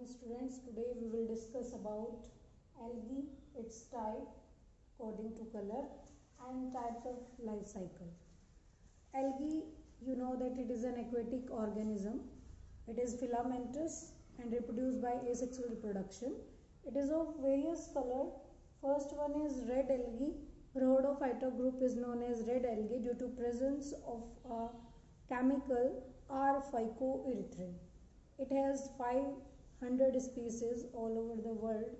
morning students. Today we will discuss about algae, its type according to color and types of life cycle. Algae, you know that it is an aquatic organism. It is filamentous and reproduced by asexual reproduction. It is of various color. First one is red algae. Rhodophyta group is known as red algae due to presence of a chemical R-phycoerythrin. It has 500 species all over the world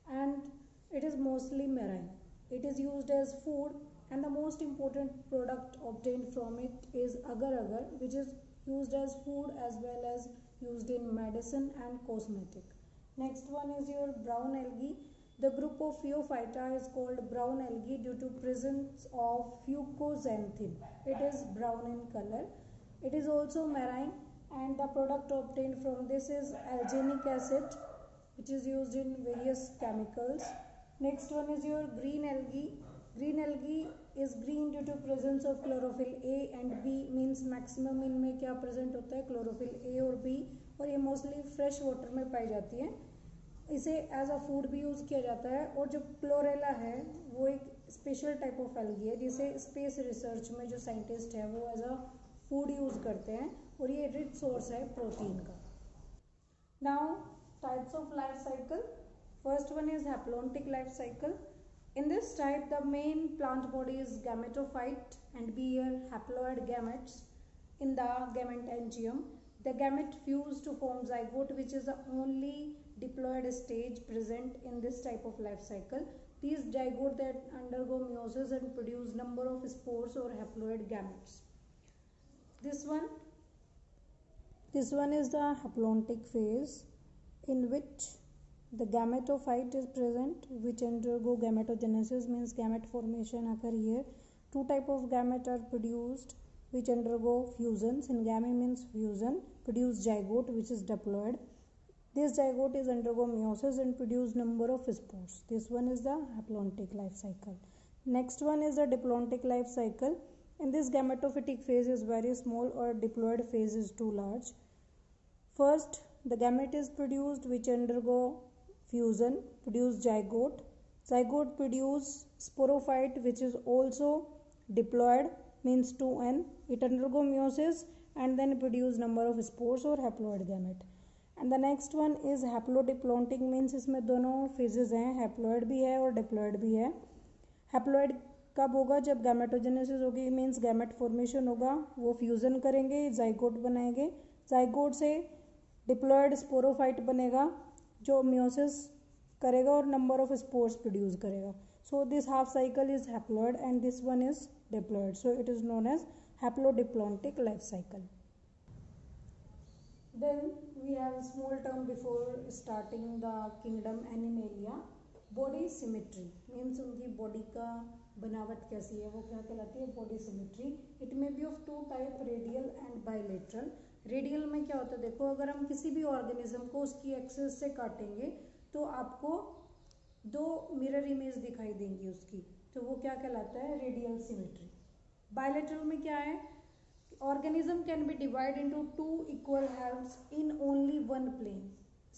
and it is mostly marine. It is used as food and the most important product obtained from it is agar-agar, which is used as food as well as used in medicine and cosmetic. Next one is your brown algae. The group of Phaeophyta is called brown algae due to presence of fucoxanthin. It is brown in color. It is also marine and the product obtained from this is alginic acid, which is used in various chemicals. Next one is your green algae. Green algae is green due to presence of chlorophyll A and B, means maximum इनमें क्या present होता है chlorophyll A और B, और ये mostly fresh water में पाई जाती है. इसे एज अ फूड भी यूज़ किया जाता है. और जो क्लोरेला है वो एक स्पेशल टाइप ऑफ एल्गी है जिसे स्पेस रिसर्च में जो साइंटिस्ट है वो एज अ फूड यूज़ करते हैं और ये रिच सोर्स है प्रोटीन का. Now types of life cycle. First one is haplontic life cycle. In this type, the main plant body is gametophyte and bear haploid gametes in the gametangium. The gamete fuse to form zygote, which is the only diploid stage present in this type of life cycle. These zygote that undergo meiosis and produce number of spores or haploid gametes. This one is the haplontic phase in which the gametophyte is present, which undergo gametogenesis, means gamete formation occur here. Two type of gamete are produced which undergo fusions. In game means fusion, produce zygote which is diploid. This zygote is undergo meiosis and produce number of spores. This one is the haplontic life cycle. Next one is the diplontic life cycle. In this gametophytic phase is very small or diploid phase is too large. First the gamete is produced which undergo fusion, produce zygote. Zygote produce sporophyte which is also diploid, means 2n. It undergo meiosis and then produce number of spores or haploid gamete. And the next one is haplodiplontic, means इसमें दोनों phases हैं, haploid भी है और diploid भी है. Haploid कब होगा? जब gametogenesis होगी, means gamete formation होगा, वो fusion करेंगे, zygote बनाएंगे. zygote से diploid sporophyte बनेगा जो meiosis करेगा और number of spores produce करेगा. So this half cycle is haploid and this one is diploid. So it is known as haplodiplontic life cycle. Then we have a small term before starting the kingdom Animalia. Body symmetry means उनकी body का बनावट कैसी है, वो क्या कहलाती है? Body symmetry. It may be of two type, radial and bilateral. Radial में क्या होता है? देखो, अगर हम किसी भी ऑर्गेनिज्म को उसकी एक्सिस से काटेंगे तो आपको दो मिरर इमेज दिखाई देंगी उसकी, तो वो क्या कहलाता है? Radial symmetry. बायलेटरल में क्या है? Organism can be divide into two equal halves in only one plane.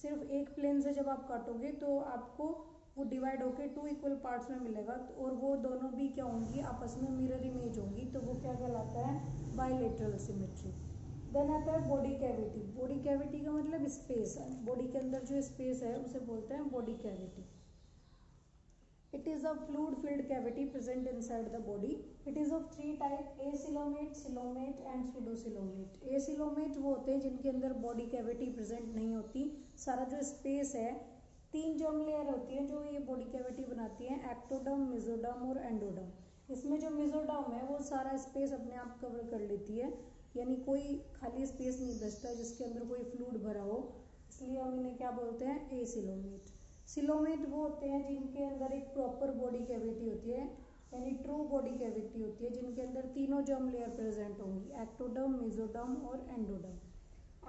सिर्फ एक प्लेन से जब आप काटोगे तो आपको वो डिवाइड होके टू इक्वल पार्ट्स में मिलेगा और वो दोनों भी क्या होंगी? आपस में मिरर इमेज होंगी, तो वो क्या कहलाता है? Bilateral symmetry. देन आता है बॉडी कैविटी. बॉडी कैविटी का मतलब स्पेस है. बॉडी के अंदर जो स्पेस है उसे बोलते हैं body cavity. It is a fluid filled cavity present inside the body. It is of three type, acoelomate, coelomate and pseudocoelomate. Acoelomate वो होते हैं जिनके अंदर बॉडी कैविटी प्रेजेंट नहीं होती. सारा जो स्पेस है, तीन जर्म लेयर होती है जो ये बॉडी कैविटी बनाती है, एक्टोडर्म, मेसोडर्म और एंडोडर्म. इसमें जो मेसोडर्म है वो सारा स्पेस अपने आप कवर कर लेती है, यानी कोई खाली स्पेस नहीं बचता जिसके अंदर कोई फ्लूइड भरा हो, इसलिए हम इन्हें क्या बोलते हैं? एसिलोमेट. सिलोमेट वो होते हैं जिनके अंदर एक प्रॉपर बॉडी कैविटी होती है, यानी ट्रू बॉडी कैविटी होती है, जिनके अंदर तीनों जर्म लेयर प्रेजेंट होंगी, एक्टोडर्म, मेसोडर्म और endoderm.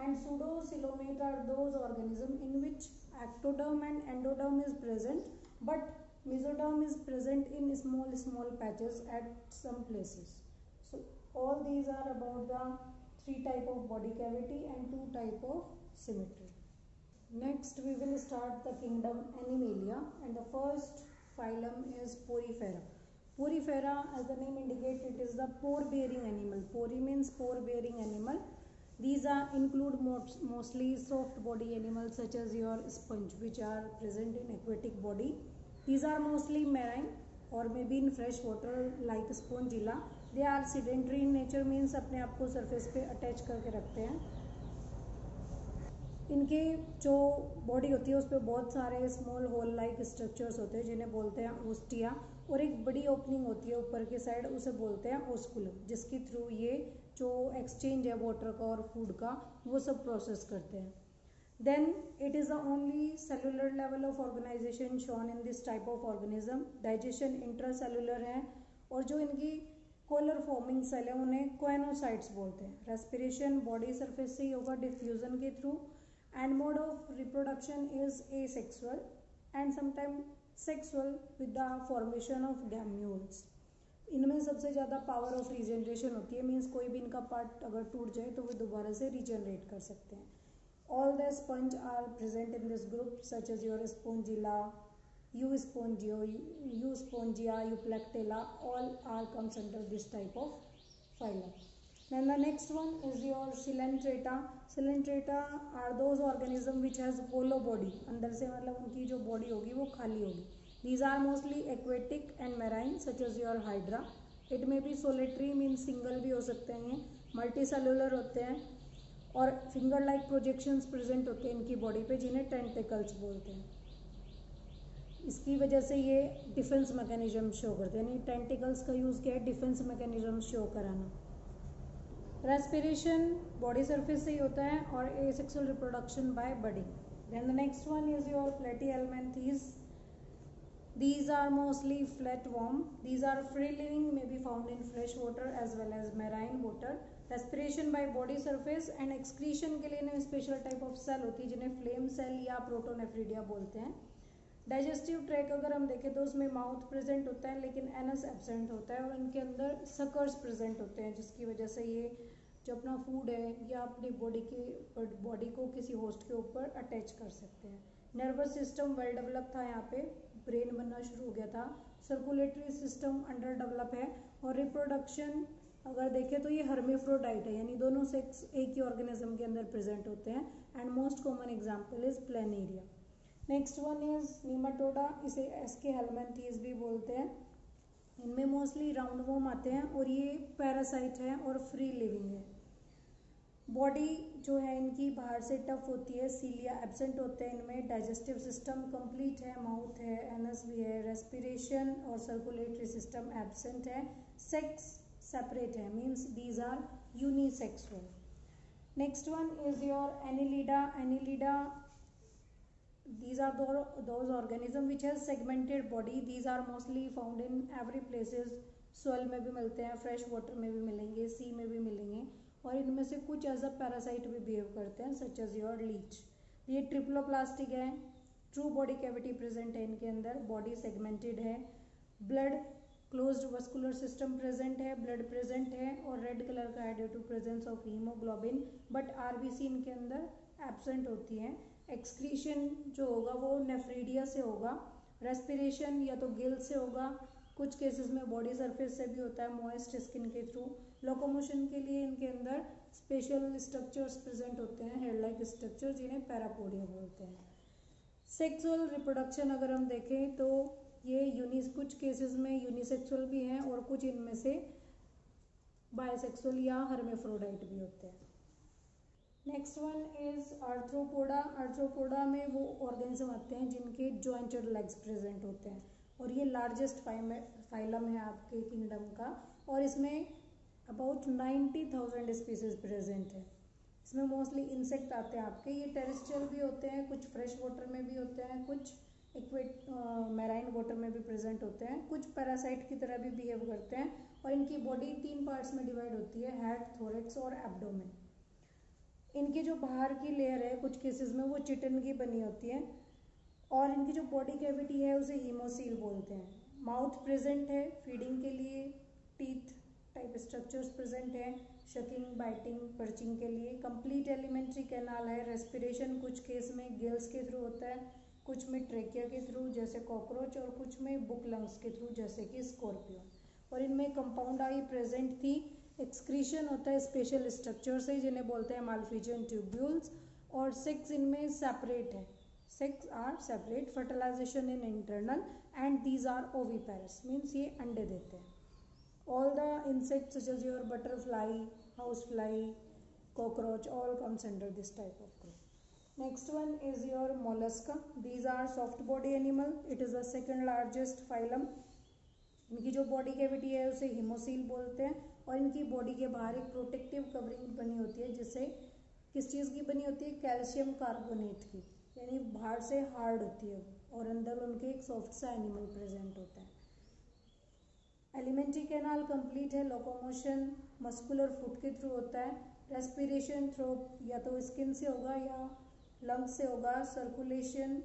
And pseudocoelomate are those organism in which ectoderm and endoderm is present but mesoderm is present in small patches at some places. So all these are about the three type of body cavity and two type of symmetry. Next, we will start the kingdom Animalia, and the first phylum is Porifera. Porifera, as the name indicates, it is the pore-bearing animal. Pori means pore-bearing animal. These include mostly soft body animals such as your sponge, which are present in aquatic body. These are mostly marine or maybe in fresh water like Spongilla. They are sedentary in nature, means अपने आप को surface पे attach करके रखते हैं. इनके जो body होती है उस पर बहुत सारे स्मॉल होल लाइक स्ट्रक्चर्स होते हैं जिन्हें बोलते हैं ओस्टिया, और एक बड़ी ओपनिंग होती है ऊपर की साइड, उसे बोलते हैं ओस्कुलम, जिसके थ्रू ये जो एक्सचेंज है वाटर का और फूड का वो सब प्रोसेस करते हैं. Then it is the only cellular level of organisation shown in this type of organism. Digestion intracellular है, और जो इनकी कोलर फॉर्मिंग सेल है उन्हें कोएनोसाइट्स बोलते हैं. रेस्पिरेशन बॉडी सरफेस से ही होगा डिफ्यूजन के through, and mode of reproduction is asexual and sometimes sexual with the formation of gamules. इनमें सबसे ज़्यादा पावर ऑफ रीजनरेशन होती है, मीन्स कोई भी इनका पार्ट अगर टूट जाए तो वे दोबारा से रीजनरेट कर सकते हैं. All the sponge are present in this group such as your spongilla, euspongio, euspongia, euplectella, all are comes under this type of phylum. Then the next one is your Coelenterata. Coelenterata are those organism which has hollow body. अंदर से मतलब उनकी जो body होगी वो खाली होगी. These are mostly aquatic and marine such as your Hydra. It may be solitary means single भी हो सकते हैं. Multicellular होते हैं और finger like projections present होते हैं इनकी बॉडी पे जिन्हें tentacles बोलते हैं. इसकी वजह से ये डिफेंस मैकेनिज्म शो करते हैं. यानी टेंटिकल्स का यूज़ किया है डिफेंस मैकेनिज्म शो कराना. रेस्पिरेशन बॉडी सरफेस से ही होता है और asexual reproduction by budding. Then the next one is your platyhelminthes. These are mostly flatworm. These are free living, may be found in fresh water as well as marine water. Respiration by body surface and excretion के लिए इन्हें special type of cell होती है जिन्हें flame cell या protonephridia बोलते हैं. Digestive track अगर हम देखें तो उसमें माउथ प्रेजेंट होता है लेकिन एनस एब्सेंट होता है, और इनके अंदर सकर्स प्रेजेंट होते हैं जिसकी वजह से ये जो अपना फूड है या अपनी बॉडी को किसी होस्ट के ऊपर अटैच कर सकते हैं. नर्वस सिस्टम वेल डेवलप था, यहाँ पे ब्रेन बनना शुरू हो गया था. सर्कुलेटरी सिस्टम अंडर डेवलप है, और रिप्रोडक्शन अगर देखें तो ये हर्मेफ्रोडाइट है, यानी दोनों सेक्स एक ही ऑर्गेनिज्म के अंदर प्रेजेंट होते हैं. And most common example is planaria. Next one is नीमाटोडा. इसे एस्के हेलमेंथीज भी बोलते हैं. इनमें मोस्टली राउंड वॉर्म आते हैं और ये पैरासाइट है और फ्री लिविंग है. बॉडी जो है इनकी बाहर से टफ होती है, सीलिया एब्सेंट होते हैं इनमें. डाइजेस्टिव सिस्टम कंप्लीट है, माउथ है, एनस भी है. रेस्पिरेशन और सर्कुलेटरी सिस्टम एब्सेंट है. सेक्स सेपरेट है, means these are unisexual. Next one is your annelida. Annelida, these are those organism which has segmented body. These are mostly found in every places. soil में भी मिलते हैं, fresh water में भी मिलेंगे, sea में भी मिलेंगे, और इनमें से कुछ एज अ पैरासाइट भी बिहेव करते हैं सच एज योर लीच. ये ट्रिप्लोप्लास्टिक है. ट्रू बॉडी कैविटी प्रेजेंट है इनके अंदर. बॉडी सेगमेंटेड है. Blood closed vascular system present है, ब्लड प्रेजेंट है और रेड कलर का है due to presence of haemoglobin. But RBC इनके अंदर एब्सेंट होती है. एक्सक्रीशन जो होगा वो नेफ्रीडिया से होगा. रेस्पिरेशन या तो गिल से होगा, कुछ केसेस में बॉडी सरफेस से भी होता है मॉइस्ट स्किन के थ्रू. लोकोमोशन के लिए इनके अंदर स्पेशल स्ट्रक्चर्स प्रेजेंट होते हैं, हेड लाइक स्ट्रक्चर, जिन्हें पैरापोडिया बोलते हैं. सेक्सुअल रिप्रोडक्शन अगर हम देखें तो ये कुछ केसेस में यूनिसेक्सुअल भी हैं और कुछ इनमें से बायसेक्सुअल या हर्मेफ्रोडाइट भी होते हैं. Next one is arthropoda. Arthropoda में वो ऑर्गेनिज्म आते हैं जिनके जॉइंटेड लेग्स प्रेजेंट होते हैं, और ये लार्जेस्ट फाइलम है आपके किंगडम का, और इसमें अबाउट 90,000 स्पीसीज प्रेजेंट है. इसमें मोस्टली इंसेक्ट आते हैं आपके. ये टेरेस्ट्रियल भी होते हैं, कुछ फ्रेश वाटर में भी होते हैं, कुछ मैराइन वाटर में भी प्रेजेंट होते हैं, कुछ पैरासाइट की तरह भी बिहेव करते हैं. और इनकी बॉडी 3 पार्ट्स में डिवाइड होती है, हेड, थोरेक्स और एब्डोमेन. इनकी जो बाहर की लेयर है कुछ केसेस में वो चिटिन की बनी होती है, और इनकी जो बॉडी कैविटी है उसे हीमोसील बोलते हैं. माउथ प्रेजेंट है फीडिंग के लिए, टीथ टाइप स्ट्रक्चर्स प्रेजेंट हैं शकिंग, बाइटिंग, पर्चिंग के लिए। कंप्लीट एलिमेंट्री कैनाल है। रेस्पिरेशन कुछ केस में गिल्स के थ्रू होता है, कुछ में ट्रेकिया के थ्रू जैसे कॉकरोच, और कुछ में बुक लंग्स के थ्रू जैसे कि स्कॉर्पियन। और इनमें कंपाउंड आई प्रेजेंट थी। एक्सक्रीशन होता है स्पेशल स्ट्रक्चर से जिन्हें बोलते हैं मालफिजियन ट्यूब्यूल्स। और सेक्स इनमें सेपरेट है, sex are separate. Fertilisation in internal and these are oviparous, means ये अंडे देते हैं। All the insects such as your butterfly, housefly, cockroach all comes under this type of group. Next one is your mollusca. These are soft body animal. It is the second largest phylum. इनकी जो body cavity है उसे हिमोसील बोलते हैं, और इनकी body के बाहर एक प्रोटेक्टिव कवरिंग बनी होती है जिससे किस चीज़ की बनी होती है, कैल्शियम कार्बोनेट की, यानी बाहर से हार्ड होती है और अंदर उनके एक सॉफ्ट सा एनिमल प्रेजेंट होता है। एलिमेंट्री कैनाल कंप्लीट है। लोकोमोशन मस्कुलर फुट के थ्रू होता है। रेस्पिरेशन थ्रू या तो स्किन से होगा या लंग्स से होगा। सर्कुलेशन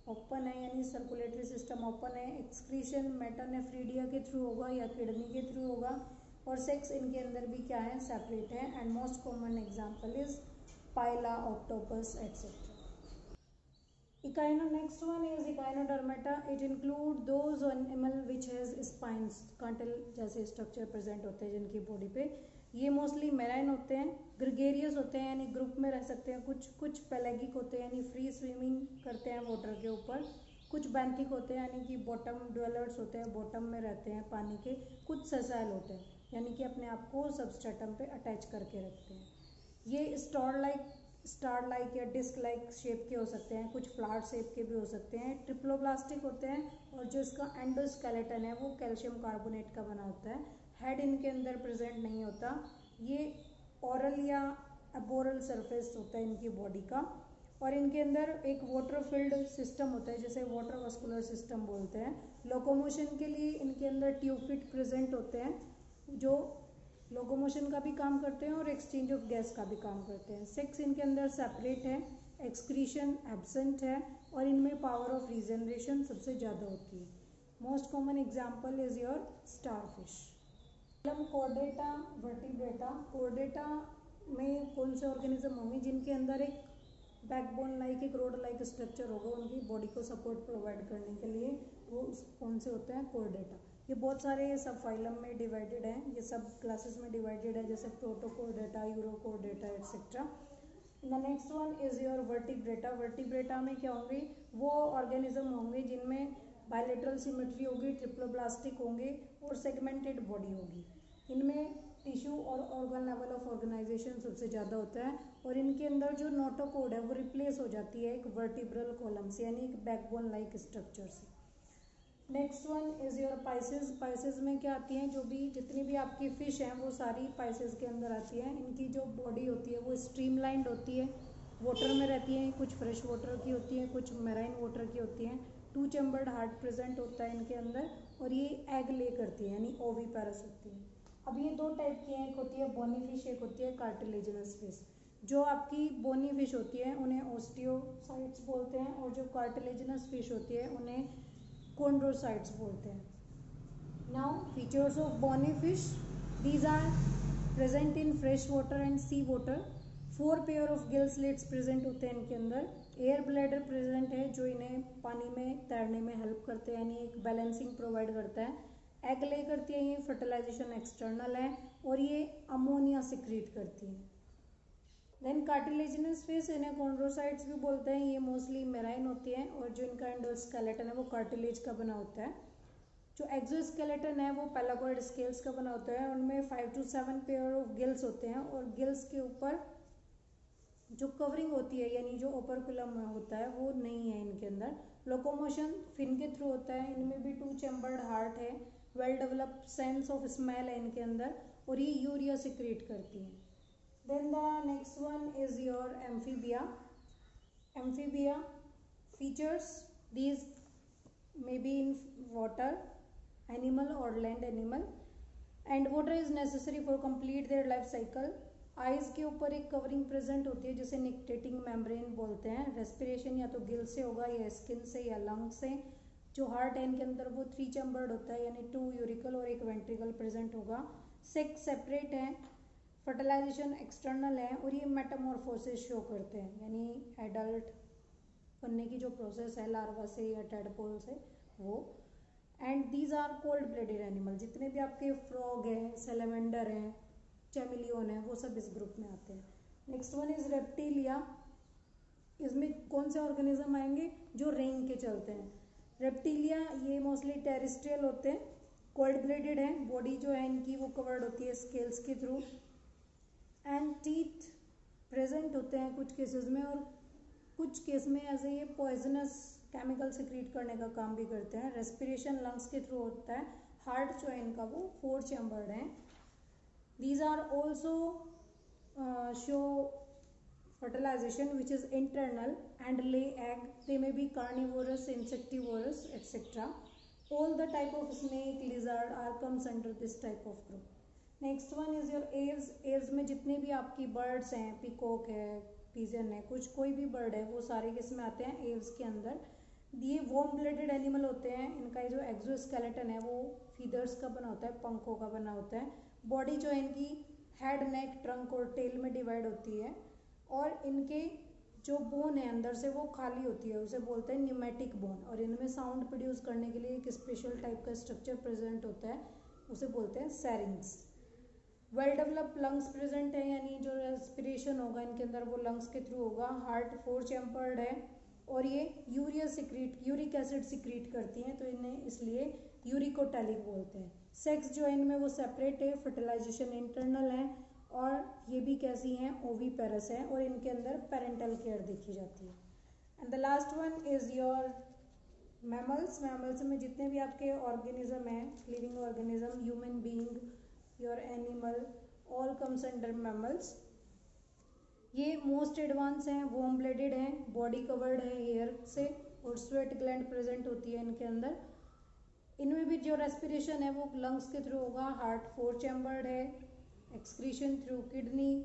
ओपन है, यानी सर्कुलेटरी सिस्टम ओपन है। एक्सक्रीशन मेटानेफ्रीडिया के थ्रू होगा या किडनी के थ्रू होगा। और सेक्स इनके अंदर भी क्या है, सेपरेट है। And most common example is Pila, octopus etcetera. Next one is Echinodermata. It include those animal which has spines, कांटेल जैसे स्ट्रक्चर प्रेजेंट होते हैं जिनकी बॉडी पे। ये मोस्टली मेराइन होते हैं, ग्रेगेरियस होते हैं यानी ग्रुप में रह सकते हैं, कुछ पेलेगिक होते हैं यानी फ्री स्विमिंग करते हैं वाटर के ऊपर, कुछ बेंथिक होते हैं यानी कि बॉटम ड्वेलर्स होते हैं, बॉटम में रहते हैं पानी के, कुछ सेसाइल होते हैं यानी कि अपने आप को सबस्ट्रेटम पे अटैच करके रखते हैं। ये स्टार लाइक या डिस्क लाइक शेप के हो सकते हैं, कुछ फ्लावर शेप के भी हो सकते हैं। ट्रिप्लोब्लास्टिक होते हैं, और जो इसका एंडोस्केलेटन है वो कैल्शियम कार्बोनेट का बना होता है। हेड इनके अंदर प्रेजेंट नहीं होता। ये ओरल या एबोरल सरफेस होता है इनकी बॉडी का, और इनके अंदर एक वाटर फील्ड सिस्टम होता है जिसे वाटर वस्कुलर सिस्टम बोलते हैं। लोकोमोशन के लिए इनके अंदर ट्यूबफिट प्रेजेंट होते हैं जो लोकोमोशन का भी काम करते हैं और एक्सचेंज ऑफ गैस का भी काम करते हैं। सेक्स इनके अंदर सेपरेट है, एक्सक्रीशन एब्सेंट है, और इनमें पावर ऑफ रीजनरेशन सबसे ज़्यादा होती है। Most common example is your starfish. Chordata, vertebrata. Chordata में कौन से ऑर्गेनिज्म होंगे जिनके अंदर एक बैकबोन लाइक, एक रोड लाइक स्ट्रक्चर होगा उनकी बॉडी को सपोर्ट प्रोवाइड करने के लिए, वो कौन से होते हैं, कोर्डेटा। ये बहुत सारे सब फाइलम में डिवाइडेड हैं, ये सब क्लासेस में डिवाइडेड है, जैसे protochordata, urochordata etcetera. The next one is your vertebrata. Vertebrata में क्या होंगे, वो ऑर्गेनिज्म होंगे जिनमें बायलेटरल सिमेट्री होगी, ट्रिप्लोब्लास्टिक होंगे और सेगमेंटेड बॉडी होगी। इनमें टिश्यू और ऑर्गन लेवल ऑफ ऑर्गेनाइजेशन सबसे ज़्यादा होता है, और इनके अंदर जो नोटोकोड है वो रिप्लेस हो जाती है एक वर्टिब्रल कॉलम से, यानी एक बैकबोन लाइक स्ट्रक्चर से। Next one is your Pisces. Pisces में क्या आती हैं, जो भी जितनी भी आपकी फिश हैं वो सारी पाइसेस के अंदर आती हैं। इनकी जो बॉडी होती है वो स्ट्रीमलाइंड होती है, वाटर में रहती हैं, कुछ फ्रेश वाटर की होती हैं, कुछ मेराइन वाटर की होती हैं। 2 चैम्बर्ड हार्ट प्रेजेंट होता है इनके अंदर, और ये एग ले करती है यानी ओविपेरस होती है। अब ये दो टाइप की हैं, एक होती है बोनी फिश, एक होती है कार्टिलेजिनस फिश। जो आपकी बोनी फिश होती है उन्हें ओस्टियोसाइट्स बोलते हैं, और जो कार्टिलेजिनस फिश होती है उन्हें कोंड्रोसाइट्स बोलते हैं। Now features of bony fish, these are present in fresh water and sea water. 4 pair of gill slits present होते हैं इनके अंदर। एयर ब्लैडर प्रेजेंट है जो इन्हें पानी में तैरने में हेल्प करते हैं, यानी एक बैलेंसिंग प्रोवाइड करता है। एग ले करती है, ये फर्टिलाइजेशन एक्सटर्नल है, और ये अमोनिया सिक्रीट करती है। देन कार्टिलेजिनस फिश, इन्हें कॉन्ड्रोसाइट्स भी बोलते हैं, ये मोस्टली मेराइन होती हैं, और जो इनका एंडोस्केलेटन है वो कार्टिलेज का बना होता है। जो एक्सोस्केलेटन है वो पेलागोइड स्केल्स का बना होता है, उनमें 5 to 7 पेयर ऑफ गिल्स होते हैं, और गिल्स के ऊपर जो कवरिंग होती है यानी जो ओपरकुलम होता है वो नहीं है इनके अंदर। लोकोमोशन फिन के थ्रू होता है, इनमें भी 2 चैम्बर्ड हार्ट है, well developed sense of smell है इनके अंदर, और ये यूरिया सिक्रीट करती है। Then the next one is your amphibia. Amphibia features, these may be in water animal or land animal, and water is necessary for complete their life cycle. Eyes के ऊपर एक कवरिंग प्रेजेंट होती है जिसे nictitating membrane बोलते हैं। Respiration या तो गिल से होगा या स्किन से या लंग से। जो हार्ट है इनके अंदर वो 3 चैम्बर्ड होता है, यानी 2 यूरिकल और 1 वेंट्रिकल प्रेजेंट होगा। सेक्स सेपरेट है, फर्टिलाइजेशन एक्सटर्नल है, और ये मेटामॉर्फोसिस शो करते हैं, यानी एडल्ट बनने की जो प्रोसेस है लार्वा से या टेडपोल से वो। And these are cold blooded animal, जितने भी आपके फ्रॉग हैं, सेलेमेंडर हैं, चैमिलियन है, वो सब इस ग्रुप में आते हैं। Next one is reptilia. इसमें कौन से ऑर्गेनिज्म आएंगे? जो रेंग के चलते हैं। रेप्टिलिया ये मोस्टली टेरेस्ट्रियल होते हैं, कोल्ड ब्लडेड है, बॉडी जो है इनकी वो कवर्ड होती है स्केल्स के थ्रू, एंड टीथ प्रेजेंट होते हैं कुछ केसेस में, और कुछ केस में ऐसे ये पॉइजनस केमिकल सिक्रीट करने का काम भी करते हैं। रेस्पिरेशन लंग्स के थ्रू होता है। हार्ट जो है इनका वो 4 चैम्बर्ड है। These are also show fertilization which is internal and lay egg. They may be carnivorous, insectivorous, etc. All the type of snake, lizard are comes under this type of group. Next one is your aves. Aves में जितने भी आपकी birds हैं, peacock है, pigeon है, कुछ कोई भी bird है, वो सारे किसमें आते हैं? aves के अंदर। ये warm blooded animal होते हैं। इनका जो exoskeleton है वो feathers का बना होता है, पंखों का बना होता है। बॉडी जो है इनकी हेड, नेक, ट्रंक और टेल में डिवाइड होती है, और इनके जो बोन है अंदर से वो खाली होती है, उसे बोलते हैं न्यूमेटिक बोन। और इनमें साउंड प्रोड्यूस करने के लिए एक स्पेशल टाइप का स्ट्रक्चर प्रेजेंट होता है, उसे बोलते हैं सैरिंग्स। वेल डेवलप्ड लंग्स प्रेजेंट है, यानी जो रेस्पिरेशन होगा इनके अंदर वो लंग्स के थ्रू होगा। हार्ट 4 चैम्बर्ड है, और ये यूरिक एसिड सिक्रीट करती हैं, तो इन्हें इसलिए यूरिकोटैलिक बोलते हैं। सेक्स जो है इनमें वो सेपरेट है, फर्टिलाइजेशन इंटरनल है, और ये भी कैसी हैं? ओवीपेरस है, और इनके अंदर पेरेंटल केयर देखी जाती है। And the last one is your mammals. Mammals में जितने भी आपके ऑर्गेनिज्म हैं, living organism, human being, your animal, all comes under mammals. ये मोस्ट एडवांस हैं, वार्म ब्लडेड हैं, बॉडी कवर्ड है हेयर से, और स्वेट ग्लैंड प्रेजेंट होती है इनके अंदर। इनमें भी जो रेस्पिरेशन है वो लंग्स के थ्रू होगा। हार्ट 4 चैम्बर्ड है, excretion through kidney,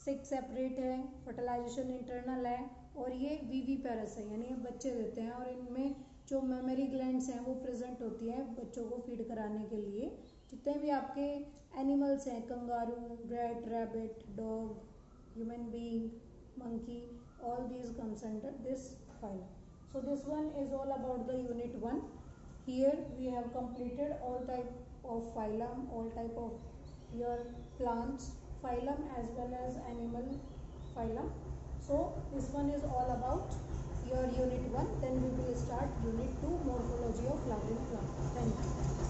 sex separate है, फर्टिलाइजेशन इंटरनल है, और ये विविपेरस है, यानी ये बच्चे देते हैं, और इनमें जो मेमरी ग्लैंड्स हैं वो प्रेजेंट होती हैं बच्चों को फीड कराने के लिए। जितने भी आपके एनिमल्स हैं, kangaroo, rat, rabbit, dog, human being, monkey, all these comes under this phylum. So this one is all about the unit 1. Here we have completed all type of phylum, all type of your plants phylum as well as animal phylum. So this one is all about your unit 1. Then we will start unit 2, morphology of flowering plant. Thank you.